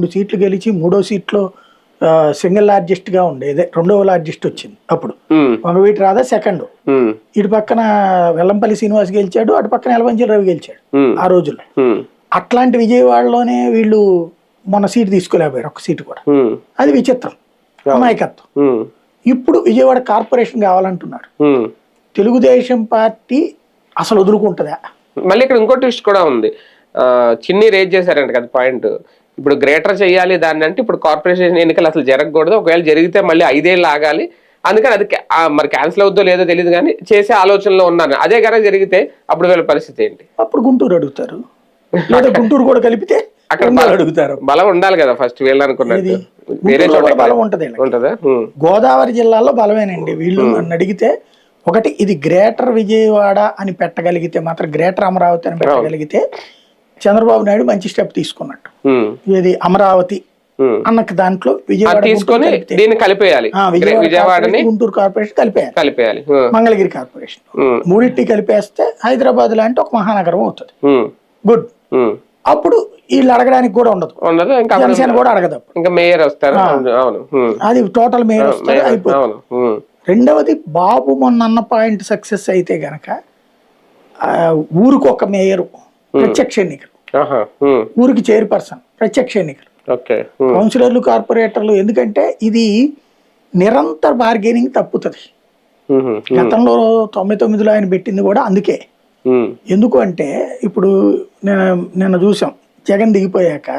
2 సీట్లు గెలిచి 3వ సీట్లో సింగిల్ లార్జెస్ట్ గా ఉండేది, 2వ లార్జెస్ట్ వచ్చింది అప్పుడు. వంగవీటి రాధా సెకండ్, ఇటు పక్కన వెల్లంపల్లి శ్రీనివాస్ గెలిచాడు, అటు పక్కన ఎలమంచిలి రవి గెలిచాడు ఆ రోజుల్లో. అట్లాంటి విజయవాడలోనే వీళ్ళు మొన్న సీటు తీసుకోలేకపోయారు, ఒక్క సీటు కూడా. అది విచిత్రం, అమాయకత్వం. ఇప్పుడు విజయవాడ కార్పొరేషన్ కావాలంటున్నారు. తెలుగుదేశం పార్టీ అసలు వదులుకుంటుందా? మళ్ళీ ఇక్కడ ఇంకో ట్విస్ట్ కూడా ఉంది. చిన్ని రేజ్ చేశారంట కదా పాయింట్. ఇప్పుడు గ్రేటర్ చేయాలి దాన్ని అంటే ఇప్పుడు కార్పొరేషన్ ఎన్నికలు అసలు జరగకూడదు, ఒకవేళ జరిగితే మళ్ళీ 5 ఏళ్ళు ఆగాలి. అందుకని అది మరి క్యాన్సిల్ అవుద్దో లేదో తెలియదు కానీ చేసే ఆలోచనలో ఉన్నాను. అదే కనుక జరిగితే అప్పుడు వీళ్ళ పరిస్థితి ఏంటి? అప్పుడు గుంటూరు అడుగుతారు, లేదా గుంటూరు కూడా కలిపితే అక్కడ అడుగుతారు. బలం ఉండాలి కదా ఫస్ట్ వీళ్ళు అనుకున్నది. వేరే బలం ఉంటది ఉంటదా? గోదావరి జిల్లాలో బలమేనండి. వీళ్ళు నన్ను అడిగితే ఒకటి, ఇది గ్రేటర్ విజయవాడ అని పెట్టగలిగితే మాత్రం, గ్రేటర్ అమరావతి అని పెట్టగలిగితే చంద్రబాబు నాయుడు మంచి స్టెప్ తీసుకున్నట్టు. ఇది అమరావతి అన్నకి దాంట్లో విజయవాడ తీసుకొని దీన్ని కలిపేయాలి, విజయవాడని గుంటూరు కార్పొరేషన్ కలిపేయాలి, మంగళగిరి కార్పొరేషన్, మూడింటిని కలిపేస్తే హైదరాబాద్ లాంటి ఒక మహానగరం అవుతుంది. గుడ్. అప్పుడు వీళ్ళు అడగడానికి కూడా ఉండదు, జనసేన కూడా అడగదు, ఇంకా మేయర్ వస్తారు, అది టోటల్ మేయర్ వస్తారు, అయిపోతుంది. రెండవది, బాబు మొన్న అన్న పాయింట్ సక్సెస్ అయితే గనక ఊరికి ఒక మేయరు ప్రత్యక్ష ఎన్నికలు, ఊరికి చైర్పర్సన్ ప్రత్యక్ష ఎన్నికలు, కౌన్సిలర్లు, కార్పొరేటర్లు. ఎందుకంటే ఇది నిరంతర బార్గెనింగ్ తప్పుతుంది. గతంలో 99లో ఆయన పెట్టింది కూడా అందుకే. ఎందుకు అంటే ఇప్పుడు నిన్న చూసాం, జగన్ దిగిపోయాక